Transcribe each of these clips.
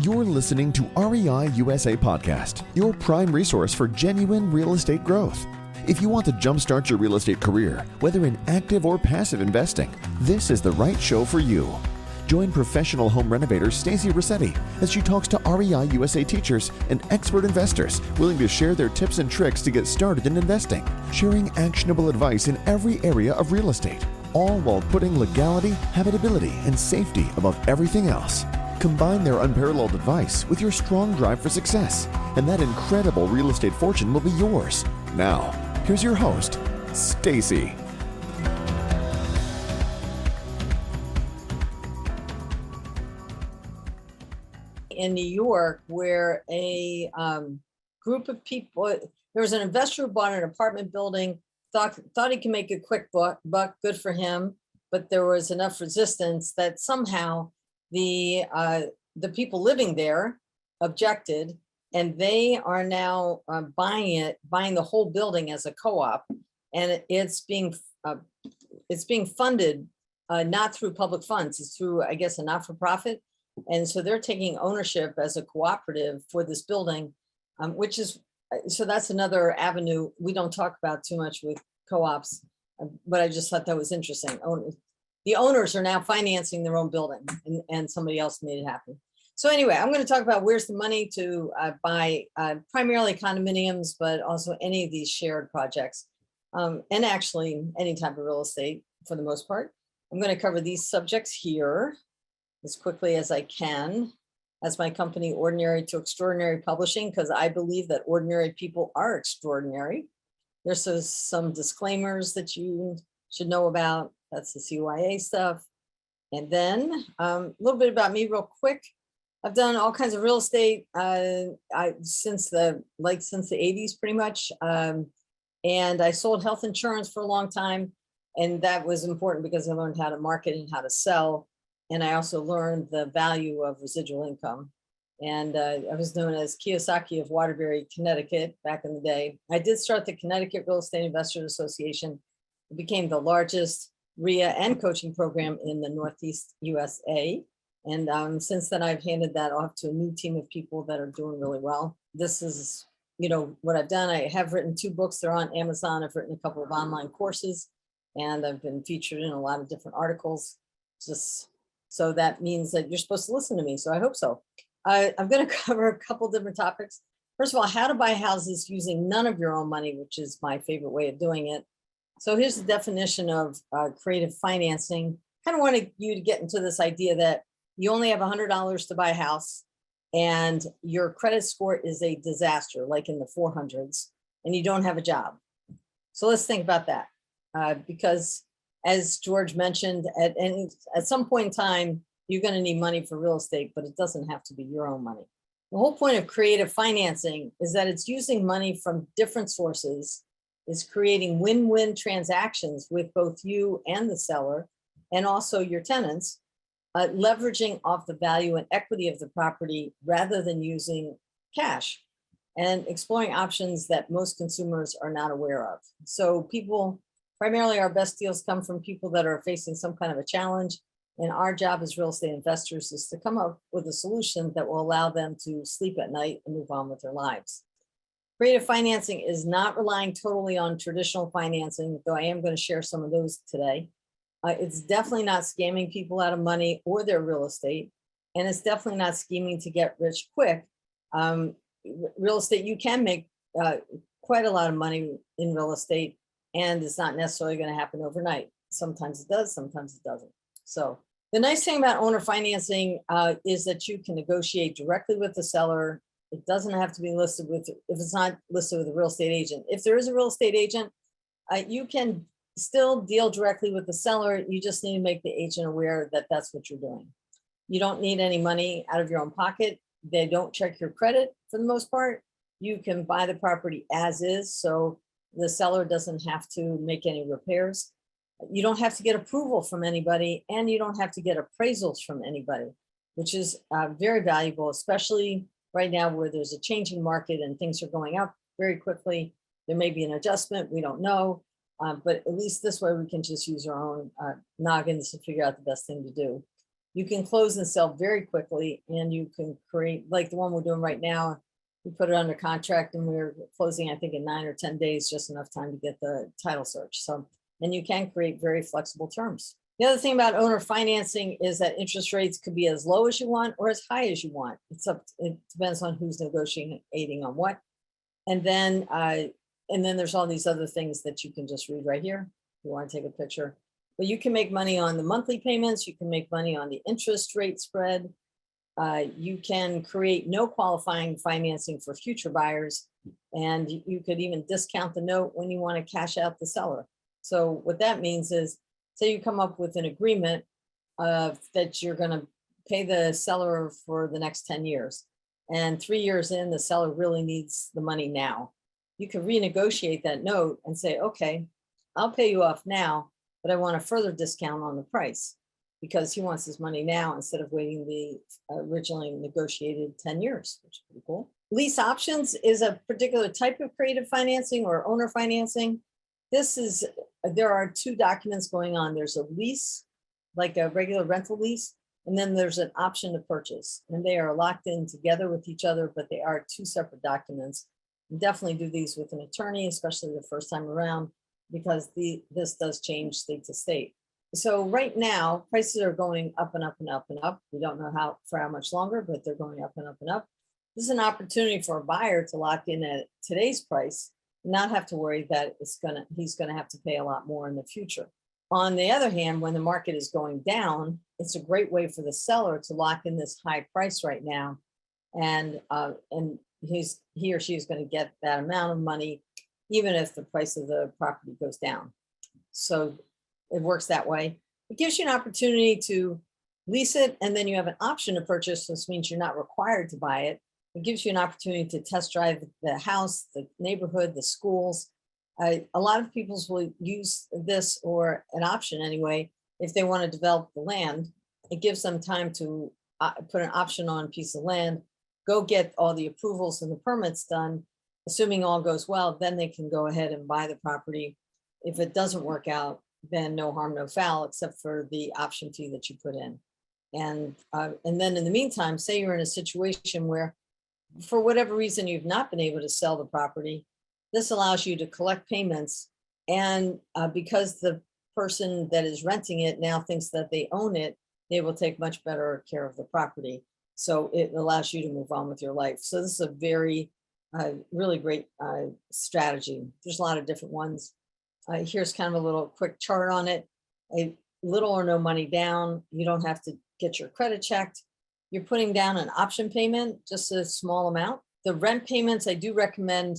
You're listening to REI USA Podcast, your prime resource for genuine real estate growth. If you want to jumpstart your real estate career, whether in active or passive investing, this is the right show for you. Join professional home renovator Stacy as she talks to REI USA teachers and expert investors willing to share their tips and tricks to get started in investing, sharing actionable advice in every area of real estate, all while putting legality, habitability, and safety above everything else. Combine their unparalleled advice with your strong drive for success, and that incredible real estate fortune will be yours. Now, here's your host, Stacy. In New York, where a group of people, there was an investor who bought an apartment building, thought he could make a quick buck, good for him, but there was enough resistance that somehow the people living there objected, and they are now buying the whole building as a co-op, and it's being funded not through public funds, it's through, I guess, a not-for-profit. And so they're taking ownership as a cooperative for this building, which is, so that's another avenue we don't talk about too much with co-ops, but I just thought that was interesting. The owners are now financing their own building, and somebody else made it happen. So anyway, I'm going to talk about where's the money to buy primarily condominiums, but also any of these shared projects, and actually any type of real estate for the most part. I'm going to cover these subjects here as quickly as I can, as my company, Ordinary to Extraordinary Publishing, because I believe that ordinary people are extraordinary. There's some disclaimers that you should know about. That's the CYA stuff. And then a little bit about me real quick. I've done all kinds of real estate since the 80s pretty much. And I sold health insurance for a long time. And that was important because I learned how to market and how to sell. And I also learned the value of residual income. And I was known as Kiyosaki of Waterbury, Connecticut back in the day. I did start the Connecticut Real Estate Investors Association. It became the largest REIA and coaching program in the Northeast USA. And since then, I've handed that off to a new team of people that are doing really well. This is, what I've done. I have written 2 books. They're on Amazon. I've written a couple of online courses, and I've been featured in a lot of different articles. So that means that you're supposed to listen to me. So I hope so. I'm going to cover a couple different topics. First of all, how to buy houses using none of your own money, which is my favorite way of doing it. So here's the definition of creative financing. Kind of wanted you to get into this idea that you only have $100 to buy a house and your credit score is a disaster, like in the 400s, and you don't have a job. So let's think about that because as George mentioned, at some point in time, you're going to need money for real estate, but it doesn't have to be your own money. The whole point of creative financing is that it's using money from different sources, is creating win-win transactions with both you and the seller, and also your tenants, leveraging off the value and equity of the property rather than using cash, and exploring options that most consumers are not aware of. So people, primarily our best deals come from people that are facing some kind of a challenge. And our job as real estate investors is to come up with a solution that will allow them to sleep at night and move on with their lives. Creative financing is not relying totally on traditional financing, though I am going to share some of those today. It's definitely not scamming people out of money or their real estate. And it's definitely not scheming to get rich quick. Real estate, you can make quite a lot of money in real estate, and it's not necessarily going to happen overnight. Sometimes it does, sometimes it doesn't. So the nice thing about owner financing is that you can negotiate directly with the seller. It doesn't have to be listed with, if it's not listed with a real estate agent. If there is a real estate agent, you can still deal directly with the seller. You just need to make the agent aware that that's what you're doing. You don't need any money out of your own pocket. They don't check your credit for the most part. You can buy the property as is, so the seller doesn't have to make any repairs. You don't have to get approval from anybody, and you don't have to get appraisals from anybody, which is very valuable, especially right now where there's a changing market and things are going up very quickly. There may be an adjustment, we don't know, but at least this way we can just use our own noggins to figure out the best thing to do. You can close and sell very quickly, and you can create, like the one we're doing right now. We put it under contract and we're closing, I think, in 9 or 10 days, just enough time to get the title search. So, and you can create very flexible terms. The other thing about owner financing is that interest rates could be as low as you want or as high as you want. It depends on who's negotiating on what. And then there's all these other things that you can just read right here. If you want to take a picture, but you can make money on the monthly payments. You can make money on the interest rate spread. You can create no qualifying financing for future buyers. And you could even discount the note when you want to cash out the seller. So what that means is, say you come up with an agreement that you're going to pay the seller for the next 10 years. And 3 years in, the seller really needs the money now. You can renegotiate that note and say, okay, I'll pay you off now, but I want a further discount on the price because he wants his money now instead of waiting the originally negotiated 10 years, which is pretty cool. Lease options is a particular type of creative financing or owner financing. There are 2 documents going on. There's a lease, like a regular rental lease, and then there's an option to purchase. And they are locked in together with each other, but they are 2 separate documents. You definitely do these with an attorney, especially the first time around, because this does change state to state. So right now, prices are going up and up and up and up. We don't know for how much longer, but they're going up and up and up. This is an opportunity for a buyer to lock in at today's price, not have to worry that he's gonna have to pay a lot more in the future. On the other hand, when the market is going down, it's a great way for the seller to lock in this high price right now, and he or she is going to get that amount of money, even if the price of the property goes down. So it works that way. It gives you an opportunity to lease it, and then you have an option to purchase. This means you're not required to buy it. It gives you an opportunity to test drive the house, the neighborhood, the schools. A lot of people will use this, or an option anyway, if they want to develop the land. It gives them time to put an option on a piece of land, go get all the approvals and the permits done. Assuming all goes well, then they can go ahead and buy the property. If it doesn't work out, then no harm, no foul, except for the option fee that you put in. And then in the meantime, say you're in a situation where, for whatever reason, you've not been able to sell the property. This allows you to collect payments. And because the person that is renting it now thinks that they own it, they will take much better care of the property. So it allows you to move on with your life. So this is a very, really great strategy. There's a lot of different ones. Here's kind of a little quick chart on it. A little or no money down. You don't have to get your credit checked. You're putting down an option payment, just a small amount. The rent payments, I do recommend,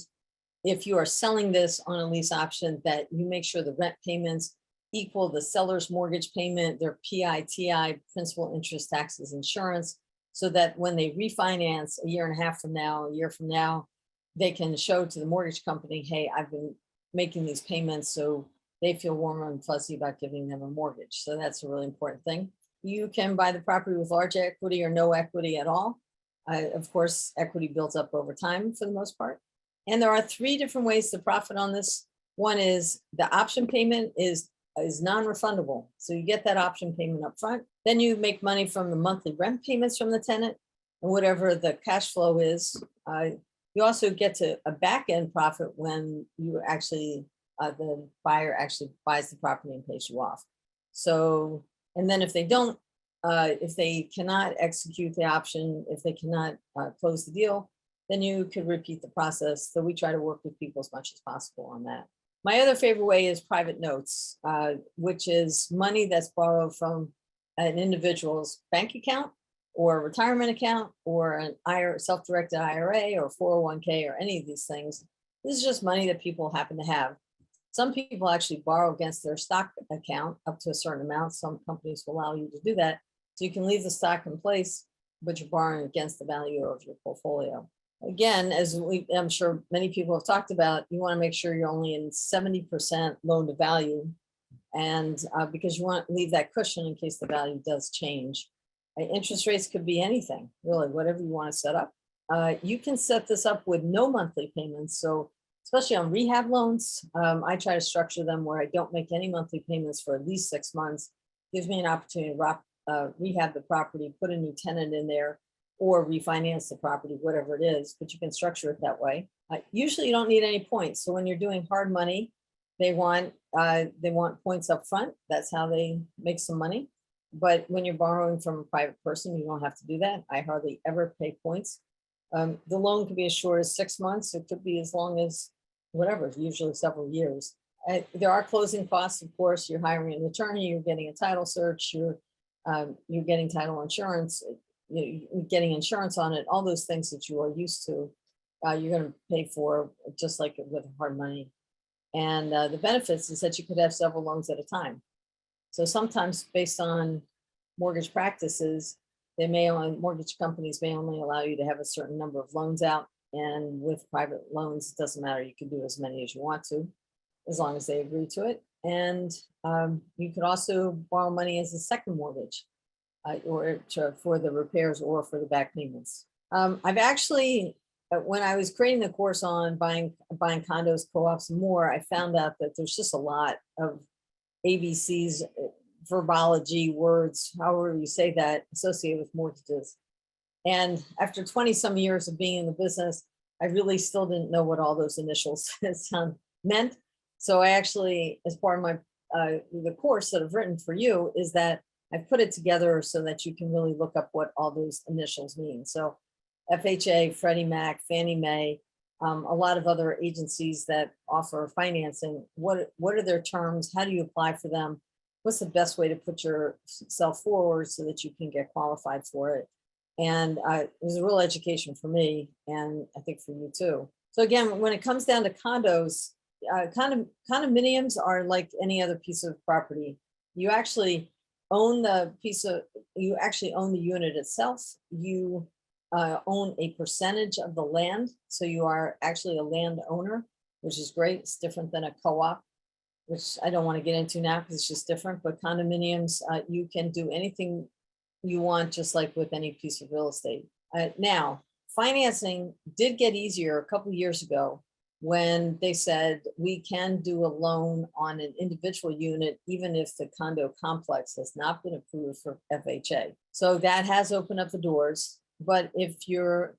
if you are selling this on a lease option, that you make sure the rent payments equal the seller's mortgage payment, their PITI, principal, interest, taxes, insurance, so that when they refinance a year and a half from now, a year from now, they can show to the mortgage company, hey, I've been making these payments, so they feel warm and fuzzy about giving them a mortgage. So that's a really important thing. You can buy the property with large equity or no equity at all. Of course, equity builds up over time for the most part. And there are 3 different ways to profit on this. One is the option payment is non-refundable. So you get that option payment up front. Then you make money from the monthly rent payments from the tenant and whatever the cash flow is. You also get to a back-end profit when you actually, the buyer actually buys the property and pays you off. So, and then if they don't, if they cannot execute the option, if they cannot close the deal, then you could repeat the process. So we try to work with people as much as possible on that. My other favorite way is private notes, which is money that's borrowed from an individual's bank account or retirement account or an self-directed IRA or 401k or any of these things. This is just money that people happen to have. Some people actually borrow against their stock account up to a certain amount. Some companies will allow you to do that. So you can leave the stock in place, but you're borrowing against the value of your portfolio. Again, as I'm sure many people have talked about, you want to make sure you're only in 70% loan to value, and because you want to leave that cushion in case the value does change. Interest rates could be anything, really, whatever you want to set up. You can set this up with no monthly payments. So especially on rehab loans, I try to structure them where I don't make any monthly payments for at least 6 months. Gives me an opportunity to rehab the property, put a new tenant in there, or refinance the property, whatever it is, but you can structure it that way. Usually you don't need any points. So when you're doing hard money, they want points up front. That's how they make some money. But when you're borrowing from a private person, you don't have to do that. I hardly ever pay points. The loan could be as short as 6 months. It could be as long as whatever, usually several years. There are closing costs, of course. You're hiring an attorney, you're getting a title search, you're getting title insurance, you're getting insurance on it, all those things that you are used to, you're going to pay for just like with hard money. And the benefits is that you could have several loans at a time. So sometimes based on mortgage practices, mortgage companies may only allow you to have a certain number of loans out. And with private loans, it doesn't matter. You can do as many as you want to, as long as they agree to it. And you could also borrow money as a second mortgage for the repairs or for the back payments. I've actually, when I was creating the course on buying condos, co-ops, more, I found out that there's just a lot of ABCs, verbology, words, however you say that, associated with mortgages. And after 20 some years of being in the business, I really still didn't know what all those initials meant. So I actually, as part of my the course that I've written for you, is that I've put it together so that you can really look up what all those initials mean. So FHA, Freddie Mac, Fannie Mae, a lot of other agencies that offer financing. What are their terms? How do you apply for them? What's the best way to put yourself forward so that you can get qualified for it? And it was a real education for me, and I think for you too. So again, when it comes down to condos, condominiums are like any other piece of property. You actually own the unit itself. You own a percentage of the land. So you are actually a landowner, which is great. It's different than a co-op, which I don't want to get into now because it's just different. But condominiums, you can do anything you want, just like with any piece of real estate. Now, financing did get easier a couple of years ago when they said we can do a loan on an individual unit, even if the condo complex has not been approved for FHA. So that has opened up the doors. But if your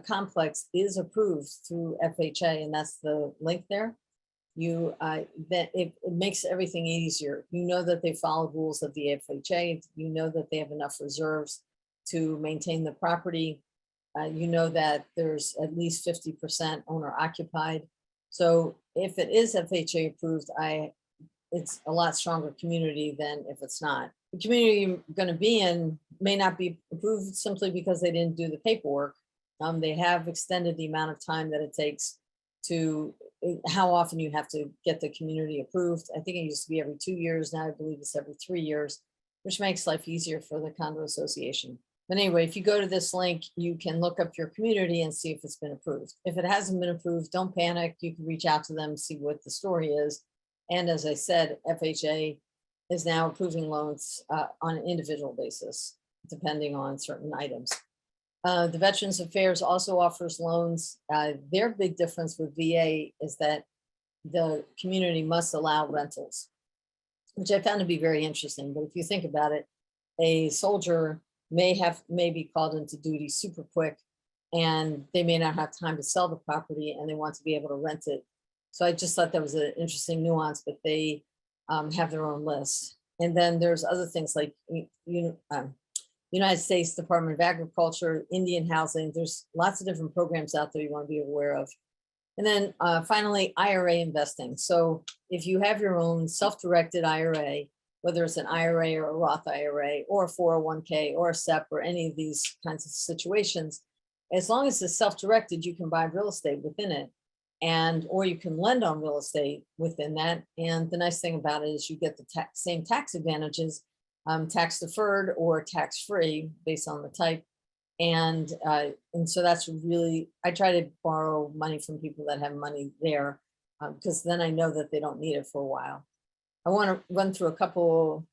complex is approved through FHA, and that's the link there, that it makes everything easier. You know that they follow rules of the FHA. You know that they have enough reserves to maintain the property. You know that there's at least 50% owner occupied. So if it is FHA approved, it's a lot stronger community than if it's not. The community you're going to be in may not be approved simply because they didn't do the paperwork. They have extended the amount of time that it takes to how often you have to get the community approved. I think it used to be every 2 years. Now I believe it's every 3 years, which makes life easier for the condo association. But anyway, if you go to this link, you can look up your community and see if it's been approved. If it hasn't been approved, don't panic. You can reach out to them, see what the story is. And as I said, FHA is now approving loans on an individual basis, depending on certain items. The Veterans Affairs also offers loans. Their big difference with VA is that the community must allow rentals, which I found to be very interesting. But if you think about it, a soldier may be called into duty super quick, and they may not have time to sell the property, and they want to be able to rent it. So I just thought that was an interesting nuance, but they have their own list. And then there's other things like United States Department of Agriculture, Indian housing. There's lots of different programs out there you want to be aware of. And then finally, IRA investing. So if you have your own self-directed IRA, whether it's an IRA or a Roth IRA or a 401k or a SEP or any of these kinds of situations, as long as it's self-directed, you can buy real estate within it, or you can lend on real estate within that. And the nice thing about it is you get the same tax advantages, tax deferred or tax free based on the type. And so that's really, I try to borrow money from people that have money there because then I know that they don't need it for a while. I want to run through a couple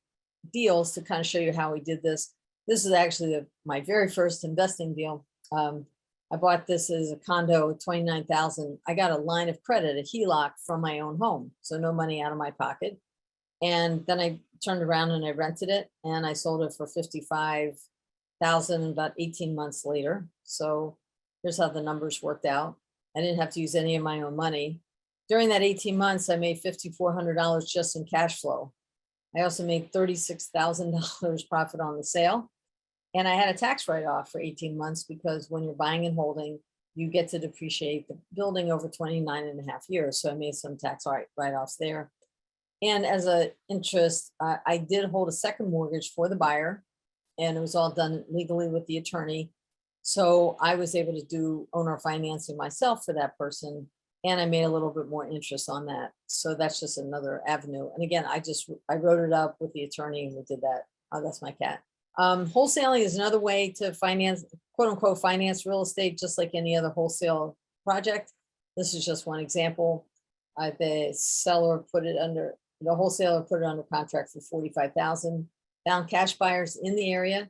deals to kind of show you how we did this. This is actually my very first investing deal. I bought this as a condo, $29,000. I got a line of credit, a HELOC from my own home. So no money out of my pocket. And then I turned around and I rented it, and I sold it for 55,000 about 18 months later. So here's how the numbers worked out. I didn't have to use any of my own money. During that 18 months, I made $5,400 just in cash flow. I also made $36,000 profit on the sale. And I had a tax write-off for 18 months because when you're buying and holding, you get to depreciate the building over 29 and a half years. So I made some tax write-offs there. And as an interest, I did hold a second mortgage for the buyer, and it was all done legally with the attorney. So I was able to do owner financing myself for that person, and I made a little bit more interest on that. So that's just another avenue. And again, I wrote it up with the attorney and we did that. Oh, that's my cat. Wholesaling is another way to finance, quote unquote, finance real estate, just like any other wholesale project. This is just one example. The wholesaler put it under contract for 45,000, found cash buyers in the area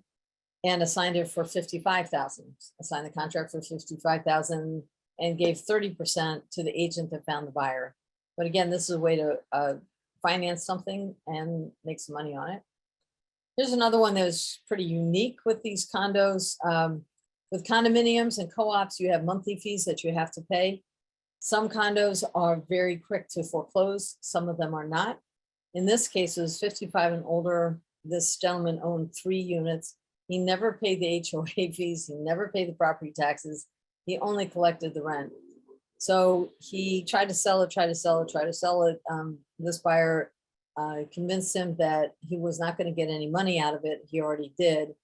and assigned it for 55,000, assigned the contract for 55,000 and gave 30% to the agent that found the buyer. But again, this is a way to finance something and make some money on it. Here's another one that was pretty unique with these condos. With condominiums and co-ops, you have monthly fees that you have to pay. Some condos are very quick to foreclose. Some of them are not. In this case, it was 55 and older. This gentleman owned 3 units. He never paid the HOA fees. He never paid the property taxes. He only collected the rent. So he tried to sell it. This buyer convinced him that he was not going to get any money out of it. He already did.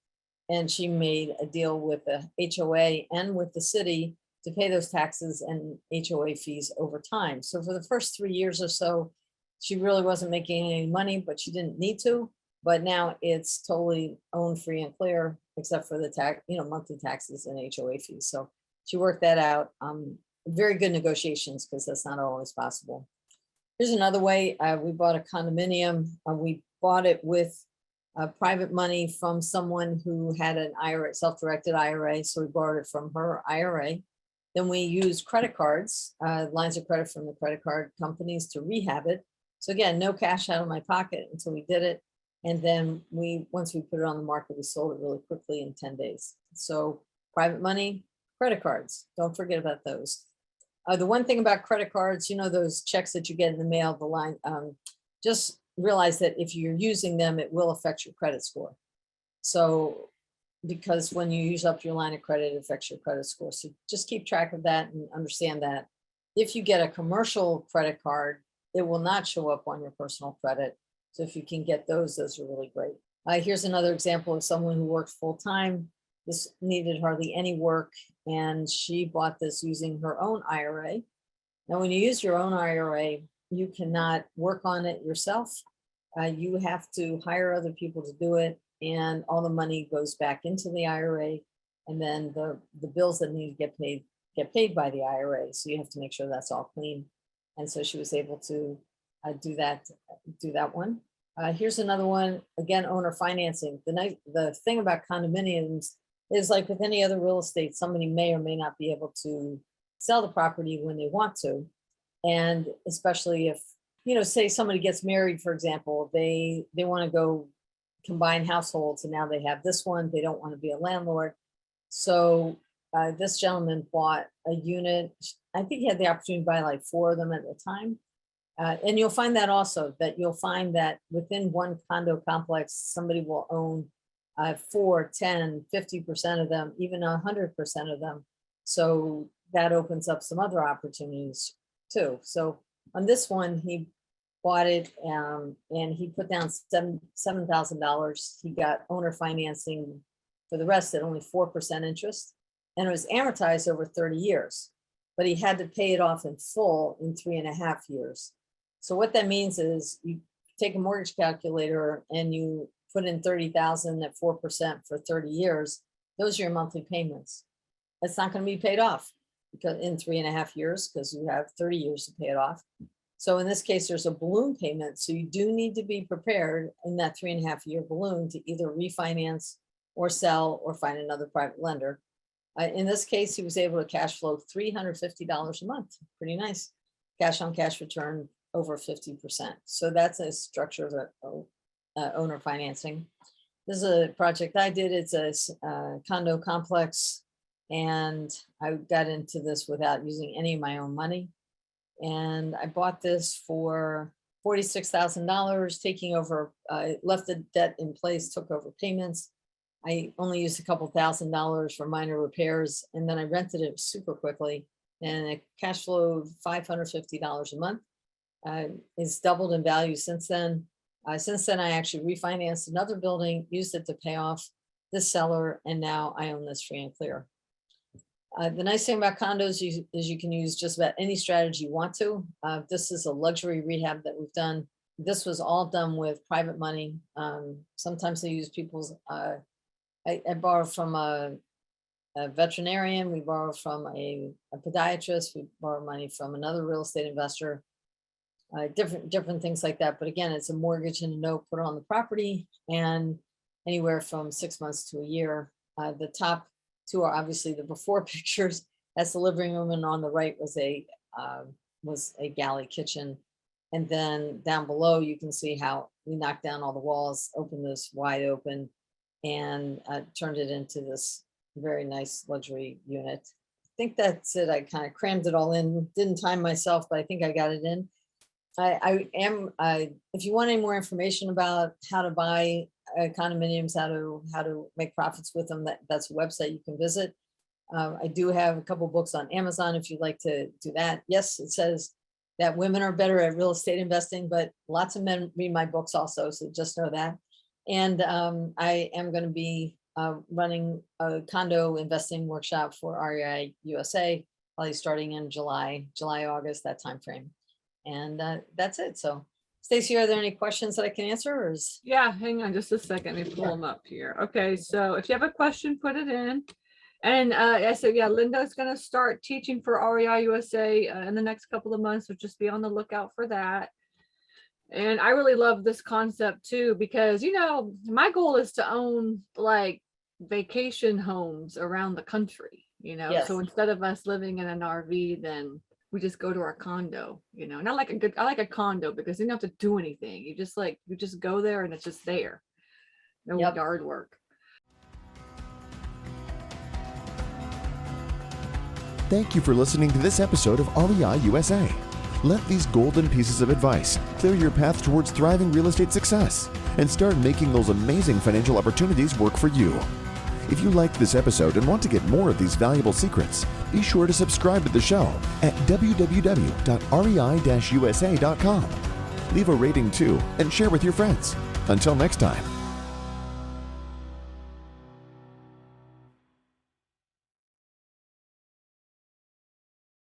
And she made a deal with the HOA and with the city to pay those taxes and HOA fees over time. So for the first 3 years or so, she really wasn't making any money, but she didn't need to. But now it's totally owned free and clear, except for the monthly taxes and HOA fees. So she worked that out. Very good negotiations, because that's not always possible. Here's another way. We bought a condominium. We bought it with private money from someone who had an IRA, self-directed IRA. So we borrowed it from her IRA. Then we used credit cards, lines of credit from the credit card companies to rehab it. So again, no cash out of my pocket until we did it. And then once we put it on the market, we sold it really quickly in 10 days. So private money, credit cards, don't forget about those. The one thing about credit cards, those checks that you get in the mail, the line, just realize that if you're using them, it will affect your credit score. So, because when you use up your line of credit, it affects your credit score. So just keep track of that and understand that. If you get a commercial credit card, it will not show up on your personal credit. So if you can get those are really great. Here's another example of someone who works full-time. This needed hardly any work, and she bought this using her own IRA. Now, when you use your own IRA, you cannot work on it yourself. You have to hire other people to do it, and all the money goes back into the IRA, and then the bills that need to get paid by the IRA. So you have to make sure that's all clean. And so she was able to do that one. Here's another one, again, owner financing. The thing about condominiums is, like with any other real estate, somebody may or may not be able to sell the property when they want to. And especially if, say somebody gets married, for example, they want to go combine households, and now they have this one, they don't want to be a landlord. So this gentleman bought a unit. I think he had the opportunity to buy like 4 of them at a time. And you'll find that also, that you'll find that within one condo complex, somebody will own 4, 10, 50% of them, even 100% of them. So that opens up some other opportunities too. So on this one, he bought it and he put down $7,000. He got owner financing for the rest at only 4% interest, and it was amortized over 30 years, but he had to pay it off in full in 3.5 years. So what that means is you take a mortgage calculator and you put in 30,000 at 4% for 30 years. Those are your monthly payments. That's not going to be paid off because in 3.5 years, because you have 30 years to pay it off. So in this case, there's a balloon payment. So you do need to be prepared in that 3.5 year balloon to either refinance or sell or find another private lender. In this case, he was able to cash flow $350 a month. Pretty nice. Cash on cash return over 50%. So that's a structure of owner financing. This is a project I did. It's a condo complex, and I got into this without using any of my own money. And I bought this for $46,000, taking over, left the debt in place, took over payments. I only used a couple $1,000s for minor repairs, and then I rented it super quickly, and it cash flowed $550 a month. It's doubled in value since then. Since then, I actually refinanced another building, used it to pay off this seller, and now I own this free and clear. The nice thing about condos is you can use just about any strategy you want to. This is a luxury rehab that we've done. This was all done with private money. Sometimes they use people's, I borrow from a veterinarian, we borrow from a podiatrist, we borrow money from another real estate investor, different things like that. But again, it's a mortgage and a note put on the property, and anywhere from 6 months to a year. The top two are obviously the before pictures. That's the living room, and on the right was a galley kitchen. And then down below, you can see how we knocked down all the walls, opened this wide open, and turned it into this very nice luxury unit. I think that's it. I kind of crammed it all in, didn't time myself, but I think I got it in. If you want any more information about how to buy condominiums, how to make profits with them, that's a website you can visit. I do have a couple books on Amazon if you'd like to do that. Yes, it says that women are better at real estate investing, but lots of men read my books also, so just know that. And I am going to be running a condo investing workshop for REI USA, probably starting in July, August, that time frame. And that's it. So, Stacy, are there any questions that I can answer? Or Yeah, hang on just a second. Let me pull them up here. Okay, so if you have a question, put it in. And I said, yeah, Linda's going to start teaching for REI USA in the next couple of months, so just be on the lookout for that. And I really love this concept too, because, you know, my goal is to own like vacation homes around the country, you know. Yes. So instead of us living in an RV, then we just go to our condo, you know. And I like a condo because you don't have to do anything. You just go there and it's just there. No yard work. Thank you for listening to this episode of REI USA. Let these golden pieces of advice clear your path towards thriving real estate success and start making those amazing financial opportunities work for you. If you liked this episode and want to get more of these valuable secrets, be sure to subscribe to the show at www.rei-usa.com. Leave a rating too and share with your friends. Until next time.